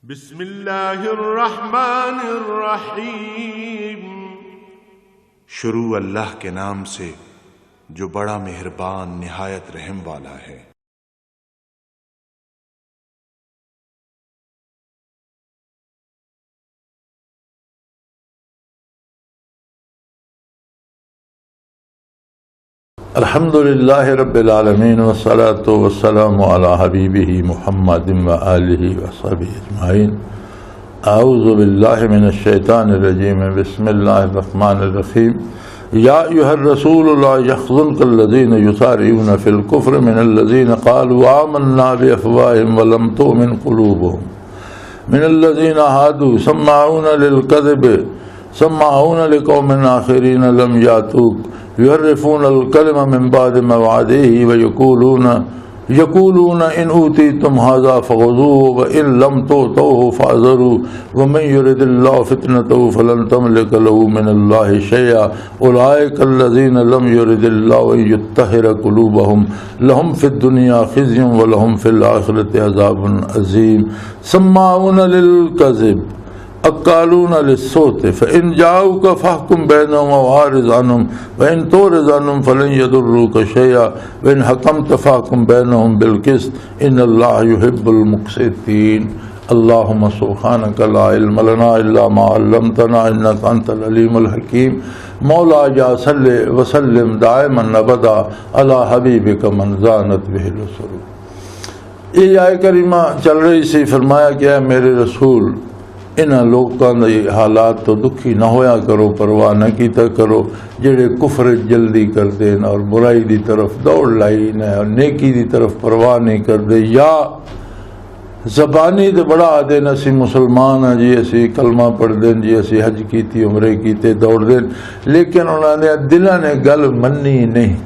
बिस्मिल्लाहिर्रहमानिर्रहीम। शुरू अल्लाह के नाम से जो बड़ा मेहरबान निहायत रहम वाला है। अल्हम्दुलिल्लाहि रब्बिल आलमीन वस्सलातु वस्सलामु अला हबीबिही मुहम्मदिन व आलिहि व सहबिही अजमाइन। अऊज़ु बिल्लाहि मिनश शैतानिर रजीम। बिस्मिल्लाहिर रहमानिर रहीम। या अय्युहर रसूल ला यहज़ुनकल्लज़ीना युसारिऊना फिल कुफ्रि मिनल्लज़ीना क़ालू आमन्ना बिअफ़वाहिहिम व लम तु'मिन क़ुलूबुहुम मिनल्लज़ीना हादू सम्माऊना लिल-कज़िब सम्माऊना लिक़ौमिन आख़रीन लम यातूक युहर्रिफूनल कलिम मिन बादि मवादिही व यक़ूलून इन ऊतीतुम हाज़ा फ़ख़ुज़ूहु व इन लम तु'तऊहु फ़अज़रू व मन युरिदिल्लाहु फ़ितनतहु फ़लन तमलिक लहु मिनल्लाहि शयअ उलाइकल्लज़ीना लम युरिदिल्लाहु अन युत्तहिरा क़ुलूबहुम लहुम फ़िद्दुनिया ख़िज़्युन व लहुम फ़िल आख़िरति अज़ाबुन अज़ीम। सम्माऊना लिल-कज़िब अक्कालूना लिस्सूत फ़इन जाऊका फ़हकुम बैनहुम व आरिज़ अन्हुम व इन तुरिज़ अन्हुम फ़लन यदुर्रूका शयअ व इन हकमत फ़हकुम बैनहुम बिल-क़िस्त इन्नल्लाह युहिब्बुल मुक़्सितीन। अल्लाहुम्मा सुब्हानका ला इल्म लना इल्ला मा अल्लमतना इन्नका अंतल अलीमुल हकीम। मौला या सल्लि व सल्लिम दाइमन अबदा अला हबीबिका मन ज़ानत बिहिल सुरूर। ये आयत करीमा चल रही सी। फरमाया क्या है मेरे रसूल, इन्हां लोगों के हालात तो दुखी ना होया करो, परवाह न कीता करो जेड़े कुफर जल्दी कर देन और बुराई की तरफ दौड़ लाई न और नेकी की तरफ परवाह नहीं करते, या ज़बानी तो बड़ा आदे न असी मुसलमान हाँ जी, असी कलमा पढ़ दें जी, असी हज की उमरे कीते दौड़ दें, लेकिन उन्होंने दिलों ने गल मन्नी नहीं।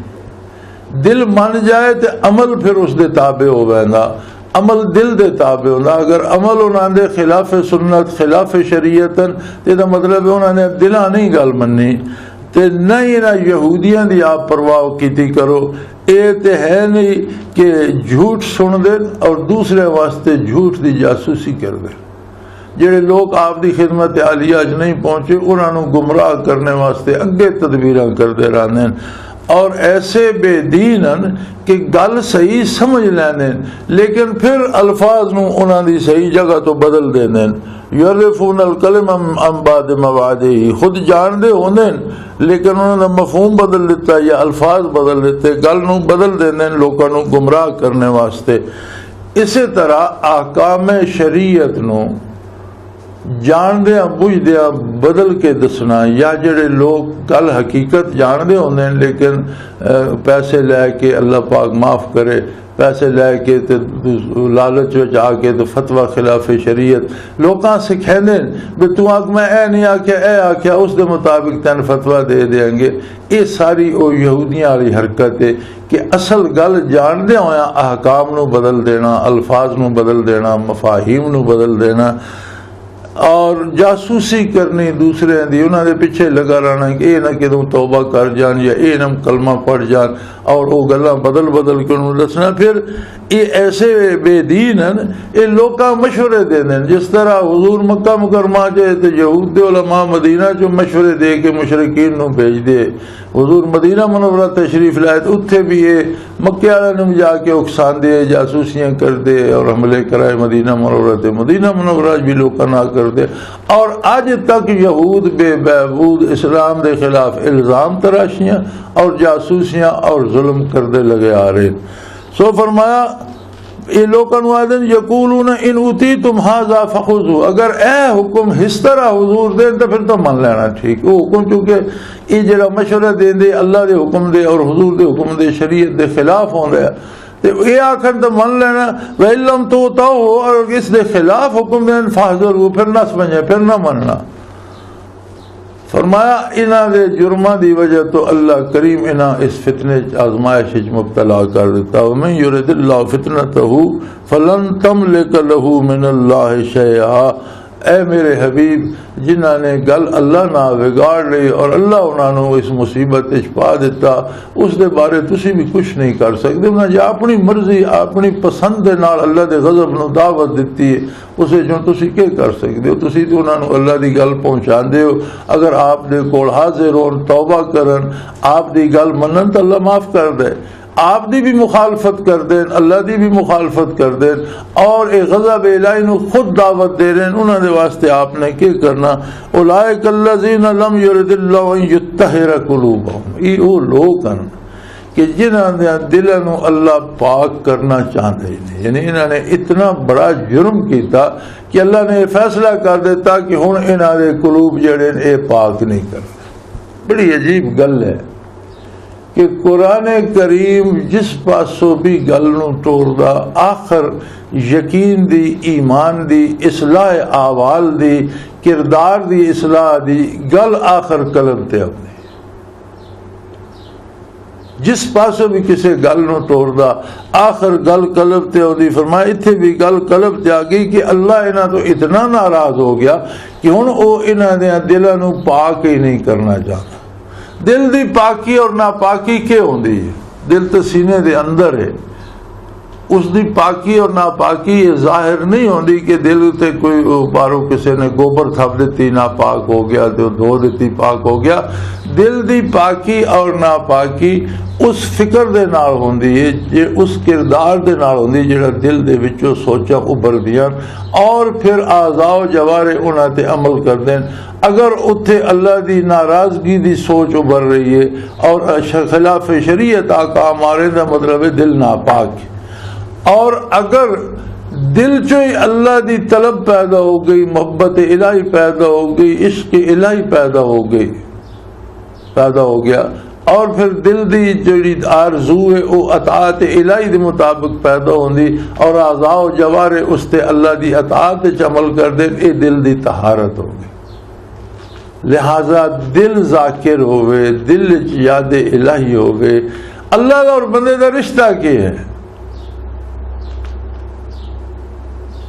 दिल मन जाए तो अमल फिर उसके ताबे हो वैंदा, अमल दिल दे ताबे होंदा। अगर अमल उन्होंने खिलाफ सुन्नत खिलाफ शरीयतन तो मतलब उन्होंने दिला नहीं गल मन्नी ते नहीं ना यहूदियों की आप परवाह की करो। ये तो है नहीं कि झूठ सुन दे और दूसरे वास्ते झूठ की जासूसी कर दे। जेड़े लोग आपकी खिदमत आलिया च नहीं पहुंचे उन्होंने गुमराह करने वास्ते अगे तदबीर करते रहते हैं और ऐसे बेदीन कि गल सही समझ लैंदे लेकिन फिर अल्फाज नूं उन्हां दी सही जगह तो बदल देंदे। युहर्रिफूनल कलिम अम बादि मवादिही, खुद जानते होंदे लेकिन उन्होंने मफहूम बदल दिता या अल्फाज बदल दिते, गल नूं बदल देंदे लोकां नूं गुमराह करने वास्ते। इसी तरह आकाम शरीयत नूं जानदे बुझदे बदल के दसना, या जेड़े लोग गल हकीकत जानते होंदे लेकिन पैसे लैके अल्लाह पाक माफ़ करे पैसे लैके तो लालच में आके तो फतवा खिलाफ शरीयत लोकां सिखांदे भी तू आख मैं ए नहीं आख्या ए आख्या उस दे मुताबिक तेन फतवा दे देंगे। ये सारी वो यहूदियां वाली हरकत है कि असल गल जानदे होया अहकाम नूं बदल देना, अल्फाज नूं बदल देना, मफाहीम नूं बदल देना और जासूसी करनी दूसरे दी, उन्होंने पिछे लगा रहना कि ये ना कितों तौबा कर जान या ये ना कलमा पढ़ जान और वो गल्लां बदल बदल के उन्होंने दसना। फिर ये ऐसे बेदीन हैं, ये लोग मशवरे दे दें। जिस तरह हुजूर मक्का मुकरमा जाए तो यहूद दे उलमा मदीना चो मशवरे दे के मुशरिकीन नूं भेज दे। हुजूर मदीना मुनव्वरा तशरीफ लाए तो उत्थे भी ये मक्के वाले नूं जाके उकसांदे जासूसियां कर दे और हमले कराए मदीना मुनव्वरा ते मदीना मुनव्वरा भी लोग ना कर दे। और आज तक यहूद बेबहूद इस्लाम के खिलाफ इल्ज़ाम तराशियाँ और जासूसियाँ और जुल्म करते लगे आ रहे। सो फरमाया ये लोग यकूलून इन ऊतीतुम हाज़ा फ़ख़ुज़ू, अगर ए हुक्म इस तरह हुजूर दें तो फिर तो मन लेना ठीक। वो हुक्म चूंकि ये जरा मशवरा देंदे अल्लाह के हुक्म दे और हुजूर के हुक्म दे शरीयत के खिलाफ हो रहा तो ये आखिर तो मन लेना वल्लम तो हो और इसके खिलाफ हुक्म दें फ़ाज़रू फिर न समझे फिर न मनना। फरमाया इन्हां दे जुर्मां दी वजह तो अल्लाह करीम इन्हां इस फितने आजमाइश मुब्तला कर दिता। वमन युरिदिल्लाहु फितनतहु फलन तमलिक लहु मिनल्लाहि शयअ, ऐ मेरे हबीब जिन्हां ने गल अल्लाह नाल बिगाड़ लई और अल्लाह उन्होंने इस मुसीबत पा दिता, उस दे बारे तुसी भी कुछ नहीं कर सकते। उन्हें जो अपनी मर्जी अपनी पसंद दे नाल अल्लाह दे गज़ब नूं दावत दिती है, उसे जो तुसी क्या कर सकते हो? तुसी तो उन्होंने अल्लाह की गल पहुँचाते हो। अगर आप दे कोल हाजिर होन, तौबा करन, आप दी गल मनन तो अल्लाह माफ़ कर दे। आप दी भी मुखालफत कर दें, अल्लाह दी भी मुखालफत कर दें और एक गज़ब इलाही नूं खुद दावत दे रहे हैं, उन्होंने वास्ते आपने क्या करना? उलाइक अल्लज़ीना लम युरिदिल्लाहु अन युत्तहिरा कुलूबहुम, ये वो लोग हैं कि जिन्हां दे दिलां नूं अल्लाह पाक करना चाहते हैं। यानी इन्होंने इतना बड़ा जुर्म किया कि अल्लाह ने फैसला कर दिता कि हुण इन्हां दे कुलूब जिहड़े ने पाक नहीं करते। बड़ी अजीब गल है कि कुरान करीम जिस पासों भी गल नूं तोड़दा, आखिर यकीन दी, ईमान दी, इस्लाह आवाल दी, किरदार दी इस्लाह दी गल आखिर कलम ते अपनी। जिस पासों भी किसी गल नूं तोड़दा, आखिर गल कलब ते आउंदी। फरमाया इत्थे भी गल कलब ते आ गई कि अल्लाह इन्हां तो इतना नाराज हो गया कि हुण ओ इन्हां दे दिलां नूं पाक ही नहीं करना चाहता। दिल दी पाकी और नापाकी क्या होंदी है? दिल तो सीने दे अंदर है, उस दी पाकी और नापाकी ये जाहिर नहीं होंदी कि दिल उत्ते कोई बारों किसी ने गोबर थप दी नापाक हो गया तो धो दी पाक हो गया। दिल दी पाकी और नापाकी उस फिक्र दे नाल होंदी है, जे उस किरदार दे नाल होंदी जिहड़ा दिल दे विचों सोचा उभरदियां और फिर आज़ाओ जवारे उन्हां ते अमल करदे। अगर उत्थे अल्लाह दी नाराज़गी दी सोच उभर रही है और खिलाफ शरीयत आका हमारे दा मतलब है दिल नापाक है। और अगर दिल चो ही अल्लाह दी तलब पैदा हो गई, मोहब्बत इलाही पैदा हो गई, इश्क इलाही पैदा हो गया और फिर दिल दी जी आरजू है वो अताअत इलाही के मुताबिक पैदा होंदी और आज़ाओ जवारे उसते अल्लाह दी अताअत च अमल कर दे, ये दिल दी तहारत हो गई। लिहाजा दिल जाकिर होवे, दिल च याद इलाही होवे। अल्लाह और बंदे का रिश्ता क्या है?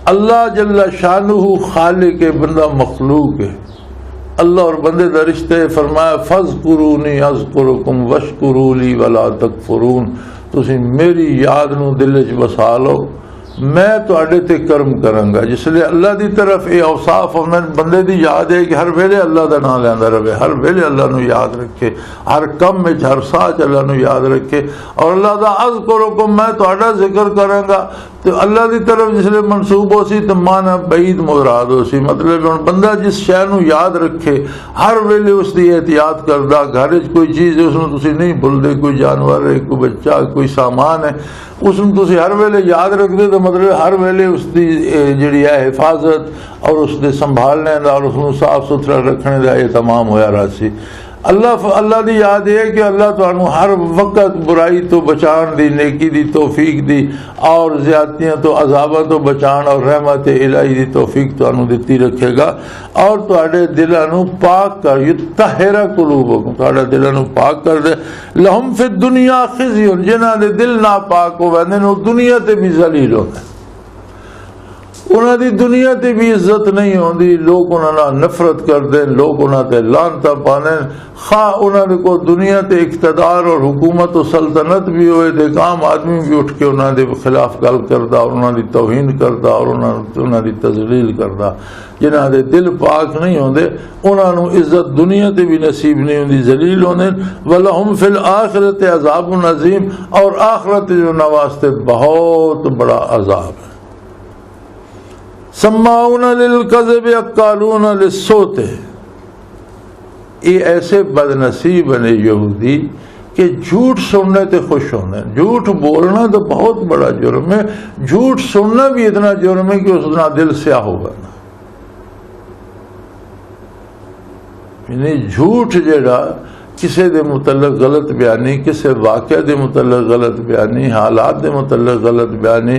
अल्लाह जल्ला शानुहु खालिक है, बंदा मखलूक है। अल्लाह और बंदे का रिश्ते फरमाया फज़कुरूनी अज़कुरुकुम वशकुरूली वला तकफुरून, तुसी मेरी याद नूं दिल च बसा लो, मैं तुहाडे ते करम करांगा। जिसलिए अल्लाह की तरफ ये औसाफ बंदे की याद है कि हर वेले अल्लाह का नाम लैंदा रहे, हर वेले अल्लाह नूं याद रखे, हर कम में हर साह अल्लाह नूं याद रखे। और अल्लाह का अज़कुरुकुम, मैं तुहाडा जिक्र करांगा, तो अल्लाह की तरफ जिसले मनसूब हो सी तो माना बईद मुराद हो सी। मतलब हुण बंदा जिस शै नूं याद रखे, हर वेले उसकी एहतियात करदा, घर च कोई चीज़ है उसनूं तुसीं नहीं भुलदे, कोई जानवर है, कोई बच्चा, कोई सामान है, उसनूं तुसीं हर वेले याद रखदे, तो मतलब हर वेले उसकी जिहड़ी है हिफाजत और उसके संभालने का और उसनूं साफ सुथरा रखने का ये तमाम होया रहा सी। अल्लाह की याद है कि अल्लाह तुहानूं हर वक्त बुराई तो बचाण दी, नेकी दी तौफीक दी और ज़्यादतियां तो अज़ाबां तो बचाण और रहमत इलाही दी तौफीक तुहानूं दित्ती रखेगा और तुहाडे दिलां नूं पाक कर, युत्तहिरा कुलूबकुम, तुहाडे दिलां नूं पाक कर दे। लहुम फिद दुनिया खिज़्युन, जिन्हां दे दिल नापाक होवंदे ने दुनिया ते भी ज़लील होंदे, उन्हां दी दुनिया ते भी इज्जत नहीं होंदी, लोग उन्हां नाल नफरत करदे, लोग उन्हां ते लानतां पांदे। खा उन्हां दे कोल दुनिया ते इख्तिदार और हुकूमत और सल्तनत भी होए ते आम आदमी भी उठ के उन्हां दे खिलाफ गल करदा और उन्हां दी तौहीन करदा और उन्हां दी तजलील करदा। जिन्हां दे दिल पाक नहीं होंदे उन्हां नूं इज्जत दुनिया ते भी नसीब नहीं होंदी, जलील होंदे। वलहुम फिल आखिरत अज़ाबुन अज़ीम, और आखिरत जो उन्हां वास्ते बहुत बड़ा अज़ाब है। सम्माउन लिल कज़ब अक्कालून लिस्सोत, ये ऐसे बदनसीब ने यहूदी कि झूठ सुनने ते खुश होने। झूठ बोलना तो बहुत बड़ा जुर्म है, झूठ सुनना भी इतना जुर्म है कि उसका दिल स्याह होगा। यानी झूठ जेड़ा किसी के मुतल्लक गलत बयानी, किसी वाक़े के मुतल्लक गलत बयानी, हालात के मुतल्लक गलत बयानी,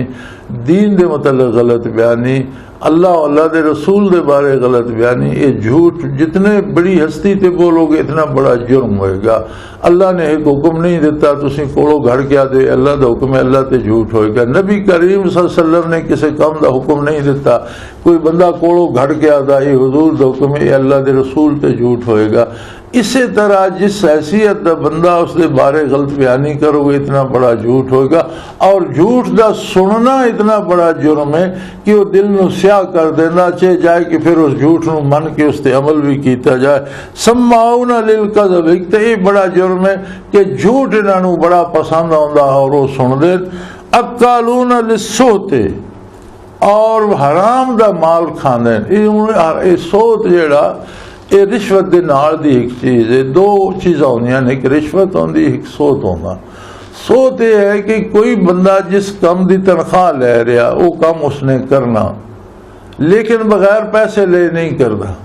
दीन के मुतल्लक गलत बयानी, अल्लाह अल्लाह के रसूल के बारे गलत बयानी, ये झूठ जितने बड़ी हस्ती ते बोलोगे इतना बड़ा जुर्म होएगा। अल्लाह ने एक हुक्म नहीं दिता तुसी कोलों घड़ के आदे अल्लाह का हुक्म है, अल्लाह ते झूठ होएगा। नबी करीम सल्लल्लाहु अलैहि वसल्लम ने किसी काम का हुक्म नहीं दिता, कोई बंदा कोलों घड़ के आता ये हुजूर का हुक्म है, अल्लाह के रसूल ते झूठ होएगा। इसी तरह जिस हैसियत का बंदा उसके बारे गलत बयानी करोगे इतना बड़ा झूठ होगा। और झूठ का सुनना इतना बड़ा जुर्म है कि वो दिल में स्याह कर देना चाहे जाए कि फिर उस झूठ को मन के उस पर अमल भी किया जाए। सम्माउना लिल कज़ब, एक तो ये बड़ा जुर्म है कि झूठ इन्हों बड़ा पसंद आता और वो सुनते। अक्कालूना लिस्सोते, और हराम का माल खाते। सोत जेड़ा ये रिश्वत के नाल दी एक चीज़ है, दो चीज़ां होंदियां ने, एक रिश्वत होंदी एक सोत होंदा। सोत यह है कि कोई बंदा जिस काम की तनख्वाह ले रहा वो काम उसने करना लेकिन बगैर पैसे ले नहीं करता।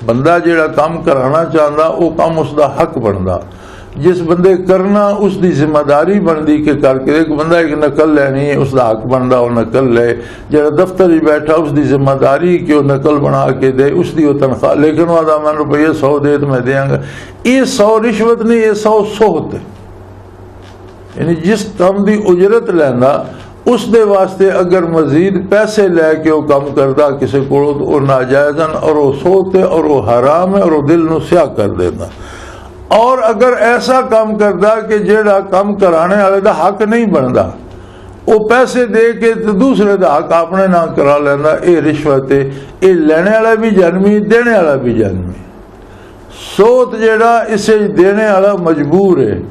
बंदा जिहड़ा काम कराना चाहता वो काम उसका हक बनता। जिस बंदे करना उसकी जिम्मेदारी बनती कि करके, एक बंदा एक नकल लैनी है उसका हक बनता वो नकल ले, जो दफ्तर ही बैठा उसकी जिम्मेदारी कि वो नकल बना के दे, उसकी वो तनख्वाह, लेकिन वो आदा मैं रुपये 100 दे तो मैं देंगा। ये 100 रिश्वत नहीं, ये 100 सोहत है। यानी जिस काम की उजरत लैंदा उसके वास्ते अगर मजीद पैसे लैके वो काम करता किसी को तो नाजायज़ और वो सोहत है और वो हराम है और वो दिल नूं स्याह कर देता। और अगर ऐसा काम करता कि जेड़ा काम कराने वाले का हक नहीं बनता, वो पैसे दे के तो दूसरे का हक अपने ना करा लेना, ये रिश्वत है। ये लेने वाला भी जन्मी, देने वाला भी जन्मी। सोत जेड़ा इसे देने वाला मजबूर है,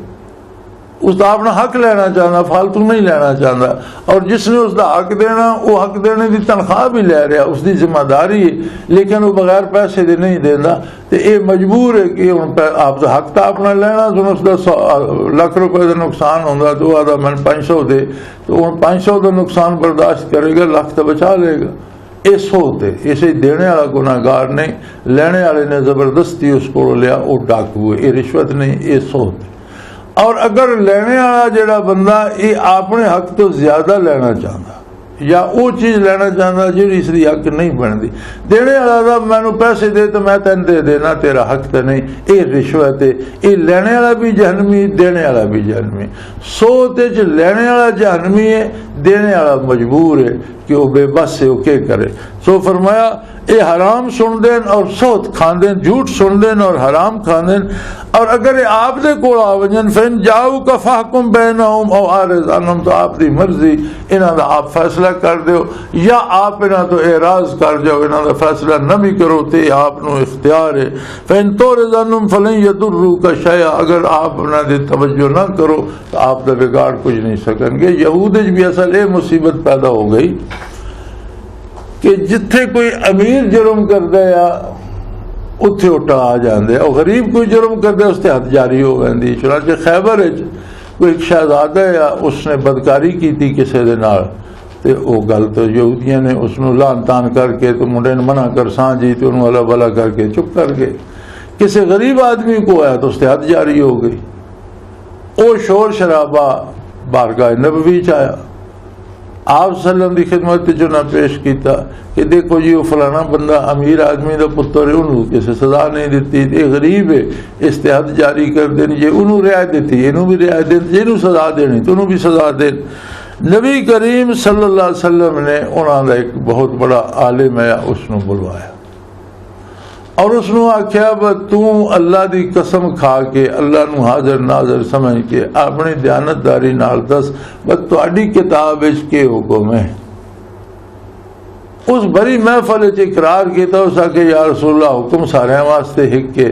उसका अपना हक लेना चाहता, फालतू नहीं लेना चाहता। और जिसने उसका हक देना वो हक देने की तनख्वाह भी ले रहा, उसकी जिम्मेदारी है, लेकिन वो बगैर पैसे दे नहीं देता। तो ये मजबूर है कि आपका हक तो अपना लेना, तो उसका 100 लाख रुपए का नुकसान होगा तो आता मैंने 500 दे, तो वो 500 का नुकसान बर्दाश्त करेगा, लाख तो बचा लेगा। ये सोत है। इसे देने वाला गुनाहगार नहीं, लेने वाले ने जबरदस्ती उसको लिया, वो डाकू है। ये रिश्वत नहीं, ये सोत है। और अगर लेने वाला जेड़ा बंदा ये अपने हक तो ज्यादा लेना चाहता या वो चीज़ लेना चाहता जी इसकी हक नहीं बनती, देने वाला मैनू पैसे दे तो मैं तेन दे देना, तेरा हक तो नहीं, ये रिश्वत है। ये लेने वाला भी जहनमी, देने वाला भी जहनमी। सोत लेने वाला जहनमी है, देने वाला मजबूर है कि वो बेबस है, वो क्या करे। सो फरमाया ये हराम सुन देन और सोत खान देन, झूठ सुन देन और हराम खान देन। और अगर ये आप दे कोल आ वजन फिर जाओ का फाहकुम बैनहुम और आरज़ानुम, तो आपकी मर्जी, इन्हां दा आप फैसला कर दो या आप इन्हां तो एराज कर जाओ, इन्हां दा फैसला न भी करो तो आपनू इख्तियार है। फिर तुरज़ानुम फलन यदुर्रू का शया, अगर आप उन्हां दे तवज्जो ना करो तो आप दा बिगाड़ कुछ नहीं सकणगे। यहूद भी असल ये मुसीबत पैदा हो गई कि जिथे कोई अमीर जुर्म करता है उत्थे उठा आ जाते, और गरीब कोई जुर्म करता उससे हद जारी हो जाती। चुनांचे खैबर कोई एक शहजादा है, उसने बदकारी की थी किसी दे नाल, ते वो गल तो यहूदियों ने उसनों लान तान करके तो मुंडे ने मना कर सां जी तो उन्होंने अला बला करके चुप कर गए। किसी गरीब आदमी को आया तो उससे हद जारी हो गई। वो शोर शराबा बारगाह नबवी च आया, आप सल्लम की खिदमत जो ना पेश किया कि देखो जी वो फलाना बंदा अमीर आदमी का पुत्र है, उन्होंने किसी सजा नहीं दी, ये गरीब है इस ते हद जारी कर देनी, जे उन्होंने रियायत दी इनू भी रियायत दे, जिन्हों सजा देनी तो उन्होंने भी सजा दे। नबी करीम सल्लल्लाहु अलैहि वसल्लम ने उन्होंने एक बहुत बड़ा आलिम है उसनों बुलवाया और उसनों आख्या ब तू अल्लाह की कसम खा के अल्लाह नू हाजिर नाजर समझ के अपनी दयानतदारी नाल दस ब तुहाडी किताब विच के हुक्म है। उस बड़ी महफल च इकरार किया उस आके या रसूलल्लाह हुक्म सारे वास्ते हिक के,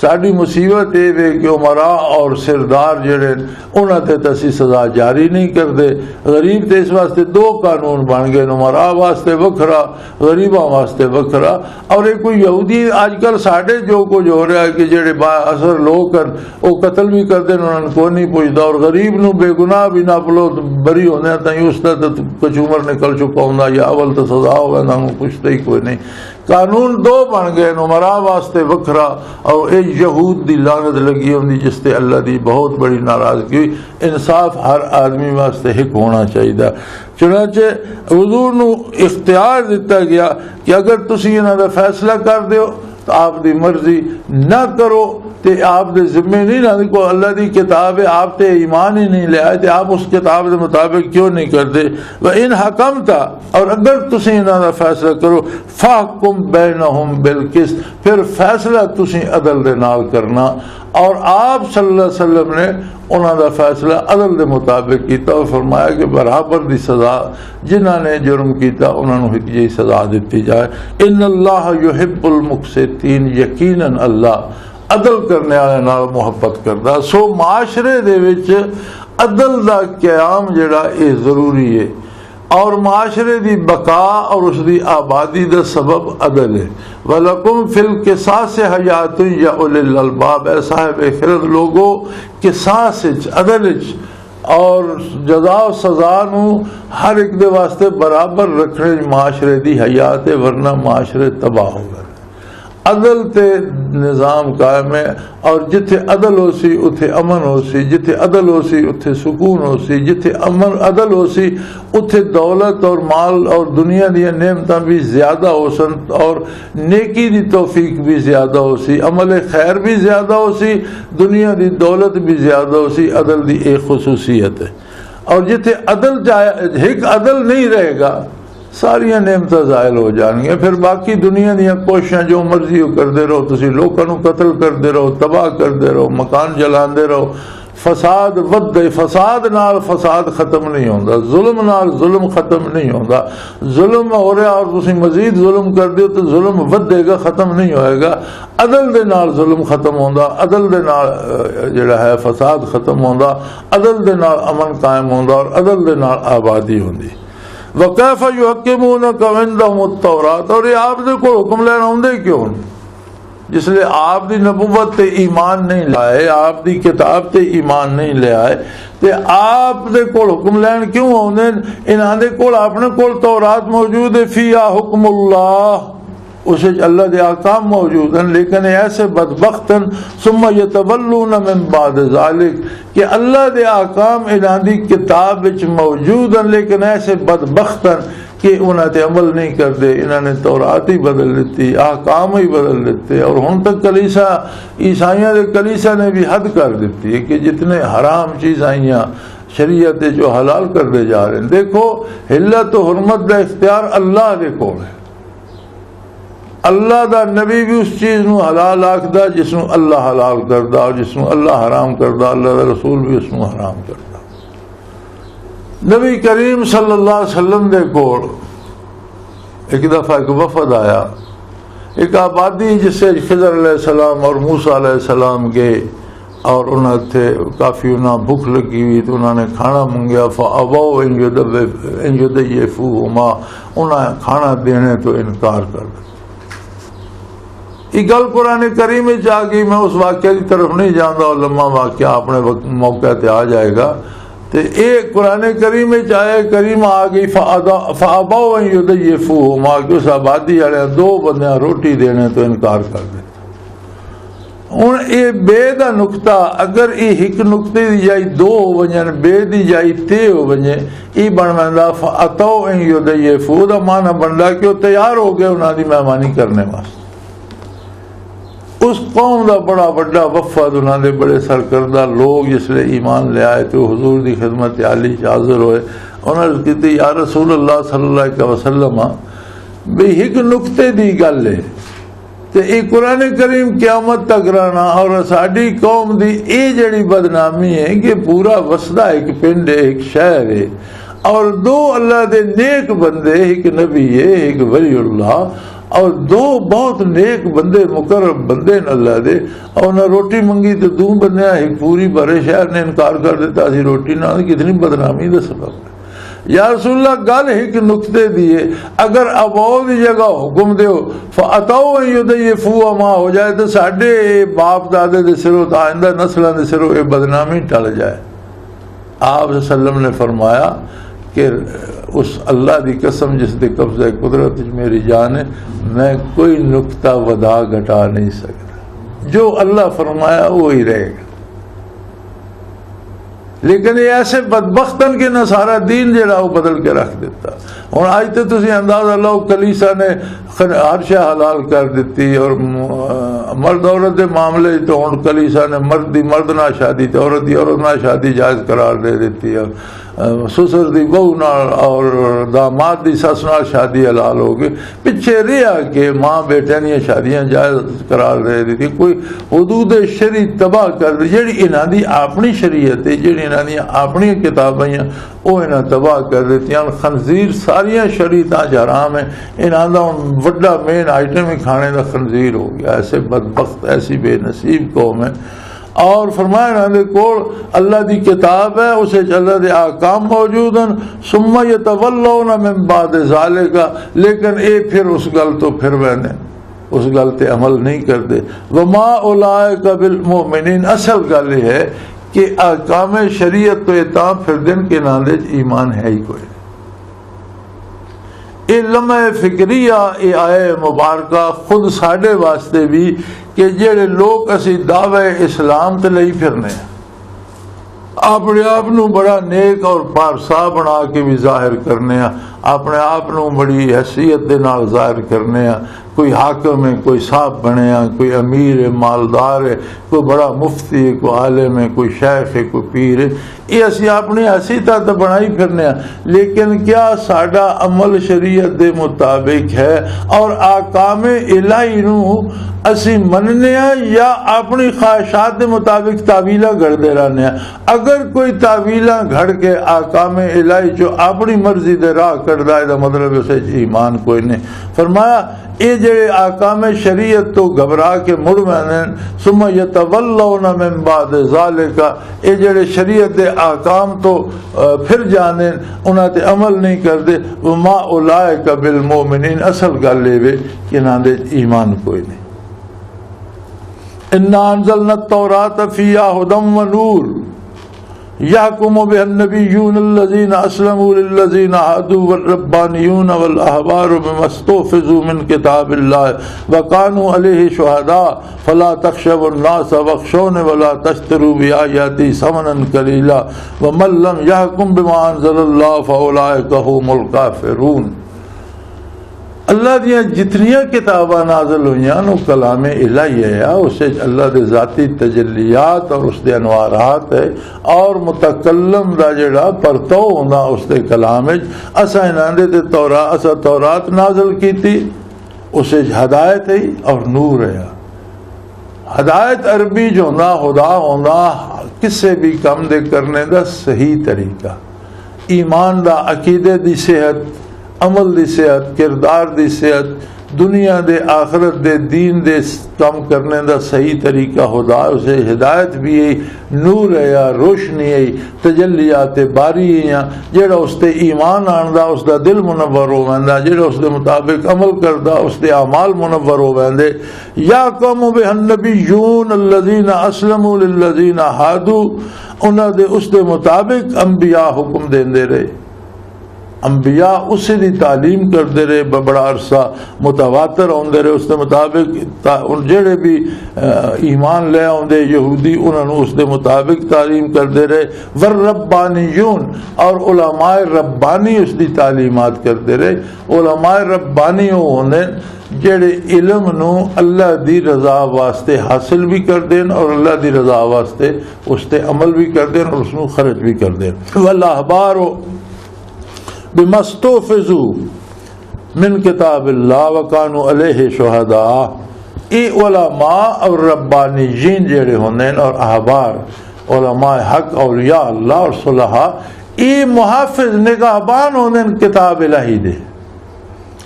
साड़ी मुसीबत ये वे कि उमरा और सिरदार जड़े उन्होंने तो असी सजा जारी नहीं करते। गरीब तो इस वास्ते दो कानून बन गए, उमरा वास्ते वखरा, गरीबों वास्ते वखरा। और एक कोई यहूदी अजकल साढ़े जो कुछ हो रहा है कि जेडे असर लोग कर वो कतल भी करते उन्होंने कोई नहीं पुछता, और गरीब नू बेगुनाह भी ना पलो बरी होने ताई उसका तो कुछ उम्र निकल चुका होंगे या अवल तो सजा होगा ना पुछता ही कोई नहीं। कानून दो बन गए, उमरा वास्ते वखरा और एक यहूद की लानत लगी होंगी जिससे अल्लाह की बहुत बड़ी नाराजगी हुई। इंसाफ हर आदमी वास्ते एक होना चाहिए। चुनाचे हुजूर नूं इख्तियार दिता गया कि अगर तुसीं इन्हां दा फैसला कर दिओ तो आपकी मर्जी, ना करो तो आप दे जिम्मे नहीं ना। को अल्लाह की किताब है, आप ते ईमान ही नहीं ले आए तो आप उस किताब के मुताबिक क्यों नहीं करते। वह इन हकम था, और अगर तुसीं इन्हां दा फैसला करो फहकुम बैनहुम बिलकिस्त, फिर फैसला तुसीं अदल दे नाल करना। और आप सल्लल्लाहु अलैहि वसल्लम ने उन्हां दा फैसला अदल दे मुताबिक किया और फरमाया कि बराबर दी सज़ा जिन्हां ने जुर्म किया उन्होंने एक जी सज़ा दी जाए। इन्नल्लाह युहिब्बुल मुक़सितीन, यकीनन अल्लाह अदल करने वाले नाल मुहब्बत करदा। सो माशरे दे विच अदल दा क़याम जिहड़ा ये ज़रूरी है, और माशरे की बका और उसकी आबादी का सबब अदल है। वलकुम फिल किसास हयात या उलिल अलबाब, ऐ साहिब खिरद लोगो किसास अदल और जजा सजा नू हर एक दे वास्ते बराबर रखने माशरे की हयात है, वरना माशरे तबाह हो गए। अदल ते निज़ाम कायम है, और जिथे अदल हो सी उथे अमन हो सी, जिथे अदल हो सी उथे सुकून हो सी, जिथे अमन अदल हो सी उथे दौलत और माल और दुनिया दी नेमतां भी ज़्यादा हो सन, और नेकी दी तौफीक भी ज़्यादा हो सी, अमल खैर भी ज़्यादा हो सी, दुनिया दी दौलत भी ज़्यादा हो सी। अदल दी एक खुसूसियत है। और जिथे अदल जाए एक अदल नहीं रहेगा सारिया नेमत ज़ायल हो जाएंगे। फिर बाकी दुनिया दी कोशिशें जो मर्जी करते रहो, तुसी लोगों को कतल करते रहो, तबाह करते रहो, मकान जलाते रहो, फसाद वधे। फसाद नाल फसाद खत्म नहीं होता, जुल्म नाल जुल्म खत्म नहीं होता। जुल्म हो रहा और तुसी मजीद जुल्म कर दो तो जुल्म वधेगा, खत्म नहीं होएगा। अदल दे नाल जुल्म खत्म होता, अदल दे नाल जिहड़ा है फसाद खत्म होता, अदल दे नाल अमन कायम होता और अदल दे नाल आबादी होती। वकैफ़ युहक्किमूनका इंदहुमुत तौरात, और ये आप दे कोल हुक्म लैन आउंदे क्यों जिसले आप दी नबुव्वत ते ईमान नहीं लाए, आप दी किताब ते ईमान नहीं ले आए, ते आप दे कोल हुक्म लैन क्यों आउंदे। इन्हां दे कोल अपने कोल तौरात मौजूद है, फिया हुक्मुल्लाह, उसे अल्लाह के आकाम मौजूद हैं, लेकिन ऐसे बदबख्तन सुम्मा यतवल्लून मिन बाद ज़ालिक कि अल्लाह के आकाम इन्हां दी किताब विच मौजूद हैं, लेकिन ऐसे बदबख्तन कि उन्हें अमल नहीं करते। इन्होंने तौरात ही बदल दी, आकाम ही बदल देते, और हुण तक कलीसा ईसाइयां दे कलीसा ने भी हद कर दी है कि जितने हराम चीज़ आईयां शरीयत जो हलाल करते जा रहे हैं। देखो हिल्लत तो हुर्मत का इख्तियार अल्लाह दे कोल है। अल्लाह दा नबी भी उस चीज़ नूं हलाल आखदा जिसनूं अल्लाह हलाल करदा, और जिसनूं अल्लाह हराम करदा अल्लाह दा रसूल भी उसनूं हराम करदा। नबी करीम सल्लल्लाहु अलैहि वसल्लम दे कोल एक दफ़ा एक वफद आया, एक आबादी जिससे खिज़र अलैहिस्सलाम और मूसा अलैहिस्सलाम गए, और उन्हें थे काफ़ी उन्हें भूख लगी हुई तो उन्होंने खाना मंगया। फ़अबौ अन युदय्यिफ़ूहुमा, उन्हें खाना देने तो इनकार कर दिया। ये गल कुरान करीम में आ गई। मैं उस वाक़े की तरफ नहीं जानता, और लम्मा वाक़या अपने मौके पर आ जाएगा। तो ये कुरान करीम में आया, करीम आ गई फ़अबौ अन युदय्यिफ़ूहुमा, कि उस आबादी वाले दो बंदे रोटी देने तो इनकार कर दिया। हुण ये बे दा नुकता अगर ये एक नुकते की जाई दो हो वजन, बे की जाई ते हो वजे, ये बन बनता फ़अतौ अन युदय्यिफ़ूहु दा माना बनता कि वो तैयार हो गए उन्होंने मेहमानी करने वास्ते। उस कौम का बड़ा बड़ा वफद, उन्होंने बड़े सरकर्दा लोग जिसले ईमान ले आए तो हुजूर की खिदमत आली हाज़िर होए। उन्होंने की या रसूल अल्लाह सल्लल्लाहु अलैहि वसल्लम भी एक नुकते की गल है, तो ये कुरान करीम क़यामत तक रहना, और साड़ी कौम की ये जड़ी बदनामी है कि पूरा वसदा एक पिंड है, एक शहर है, और दो अल्लाह के नेक बंदे, एक नबी है एक वलीउल्लाह, और दो बहुत नेक बंदे मुकर्रम बंदे अल्लाह दे, और उन्हें रोटी मंगी तो दो बंदे एक पूरी बड़े शहर ने इनकार कर दिता असी रोटी ना। कितनी बदनामी का सबब है। या रसूलुल्लाह गल एक नुकते दिए, अगर अबौ की जगह हुक्म दो फ़अतौ अन युदय्यिफ़ूहुमा हो जाए तो साढ़े बाप दादे के सिरों तो आइंदा नस्लों के सिरों ये बदनामी टल जाए। आप सल्लम ने फरमाया कि उस अल्लाह की कसम जिसके कब्ज़े कुदरत मेरी जान है, मैं कोई नुक्ता वधा घटा नहीं सकता। जो अल्लाह फरमाया वो ही रहेगा। लेकिन ये ऐसे बदबख्तन के ना सारा दीन जड़ा वो बदल के रख दिता। और आज तो तुम अंदाजा लो, कलीसा ने हर शय हलाल कर दी और मर्द औरत के मामले तो हूँ कलीसा ने मर्द की मर्द ना शादी तो औरत की औरत ना शादी जायज़ करार दे दी है। ससुर की बहू नाल और दामाद की सस नाल शादी हलाल हो गई। पिछे रहा कि माँ बेटिया दी शादियां जायज़ करार दे दी। कोई हुदूद शरी तबाह कर दी। जी इन्हों की अपनी शरीयत है, जी इन्हों दी अपनी किताबां वो इन्हें तबाह कर दी। खनजीर सारिया शरीयतां हराम है, इन्हों का वड्डा मेन आइटम ही खाने का खनजीर हो गया। ऐसे बदबख्त ऐसी बेनसीब कौम है। और फरमाया इन्होंने कोल अल्लाह की किताब है, उसे अल्लाह के आकाम मौजूद हैं। सुम्मा यतवल्लौना मिन बाद ज़ालिका, लेकिन ये फिर उस गल तो फिर वहने उस गल ते अमल नहीं करते। वमा उलाइका बिल मोमिनीन, असल गल ये है कि आकाम शरीयत तो इतां फिर दिन के नाले ईमान है ही कोई। ये लम्हे फिक्रिया ये आए मुबारका खुद साढ़े वास्ते भी कि जेड़े लोग असी दावे इस्लाम ते लई फिरने अपने आप नू बड़ा नेक और पारसा बना के भी जाहिर करने, अपने आप नू बड़ी हैसियत दे नाल जाहिर करने। कोई हाकम है, कोई साहब बने, कोई अमीर है, मालदार है, कोई बड़ा मुफ्ती है, कोई आलिम है, कोई शेख है, कोई पीर है। ये असी अपनी हैसियत तो बनाई फिरने, लेकिन क्या साडा अमल शरीयत दे मुताबिक है? और आकाम इलाही नू असी मनने या अपनी ख्वाहिशात के मुताबिक तावीला घड़ते रहने? अगर कोई तावीला घड़ के आकाम इलाही जो अपनी मर्जी दे राह कटदा है, मतलब उसे ईमान कोई नहीं। फरमाया ये जेड़े आकाम शरीयत तो घबरा के मुड़ मैंने सुम्मा यतवल्लौना मिन बाद ज़ालिका, ये जेड़े शरीयत दे आकाम तो फिर जाने उन्हां ते अमल नहीं करते। वमा उलाइका बिल मोमिनीन, असल गल ये कि इन्हां दे ईमान कोई नहीं। इन्ना अंज़लना तौरात फ़ीहा हुदम व नूर यहकुमु बिहन नबिय्यून अल्लज़ीना अस्लमू लिल्लज़ीना हादू वर्रब्बानियून वल अहबारू बिमस्तहफ़िज़ू मिन किताबिल्लाह व कानू अलैहि शुहदा फला तख़शवुन नास वख़शौनी वला तश्तरू बिआयाती समनन कलीला व मन लम यहकुम बिमा अंज़लल्लाह फ़उलाइका हुमुल काफ़िरून। अल्लाह दियाँ जितनियाँ किताबां नाज़िल हुईयां वो कलाम इलाही है, उसे अल्लाह के ज़ाती तजल्लियात और उसके अनवारात है। और मुतकल्लम दा जेड़ा परतो होंदा उसके कलाम असा इन्हां दे तौरात नाज़िल की थी, उसे हदायत है और नूर है। हदायत अरबी जो होंदा खुदा होंदा किसी भी काम दे करने का सही तरीका, ईमान दा अकीदे दी सेहत, अमल दी सेहत, किरदार दी सेहत, दुनिया दे आखरत दे दीन दे काम करने का सही तरीका खुदा उसे हिदायत भी है, नूर है या रोशनी है, तजल्लियात बारी है। जेड़ा उसते ईमान आंदा उसका दिल मुनव्वर हो वैंदा, जेड़ा उसके मुताबिक अमल करदा उसके अमाल मुनव्वर हो वैंदे। या कौम बिहन नबिय्यून अल्लज़ीना अस्लमू लिल्लज़ीना हादू, उन्हां दे उसके मुताबिक अंबिया हुक्म देंदे रहे। अंबिया उसी की तालीम करते रहे, बड़ा अरसा मुतवातर आते रहे उसके मुताबिक। जेड़े भी ईमान ले आते यहूदी उन्होंने उसके मुताबिक तालीम करते रहे। वर रब्बानियून, और उलमाए रब्बानी उसकी तालीमात करते रहे। उलमाए रब्बानी होने जेड़े इल्म नू अल्लाह दी रजा वास्ते हासिल भी करते हैं और अल्लाह दी रजा वास्ते उसते अमल भी करते हैं और उसनू खर्च भी करते हैं। वल अहबार बिमस्तहफ़िज़ू मिन किताबिल्लाह व कानू अलैहि शुहदा। ये उलमा और रब्बानीयीन जेड़े होंदे और अहबार उलमा हक औलिया अल्लाह और सुलहा, ये मुहाफिज निगाहबान होंदे किताब इलाही दे,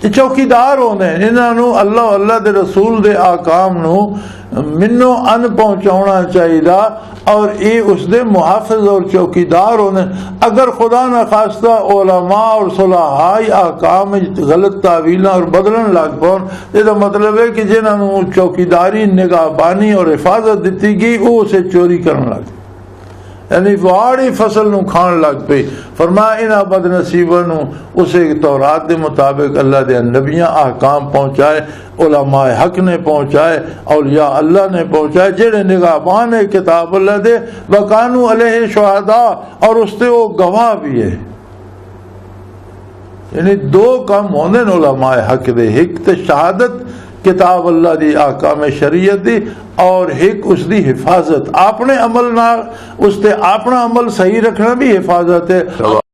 चौकीदार होंदे। इन्हों अल्लाह अल्लाह दे रसूल दे आकाम नू मिन्नो अन पहुँचाना चाहिए और ये उसके मुहाफिज और चौकीदार होने। अगर खुदा न खास्ता उलमा और सुलहाई आकाम गलत तावीला और बदलन लग पान, तो मतलब है कि जिन्होंने चौकीदारी निगाहबानी और हिफाजत दी गई वो उसे चोरी करने लग। यानी वाड़ी फसल नूं खाण लग पई। फरमाया इन्हां बदनसीबां नूं उसे तौरात के मुताबिक अल्लाह दे नबियां अहकाम पहुँचाए, उलमाए हक ने पहुँचाए, औलिया अल्लाह ने पहुँचाए, जेड़े निगाहबान है किताब अल्लाह दे, वकानू अलैहि शुहदा, और उसते वो गवाह भी है। यानी दो काम होंदे ने उलमाए हक दे, एक ते शहादत किताब अल्लाह दी आकाम शरीयत दी, और एक उसकी हिफाजत अपने अमल नाल, उसते अपना अमल सही रखना भी हिफाजत है।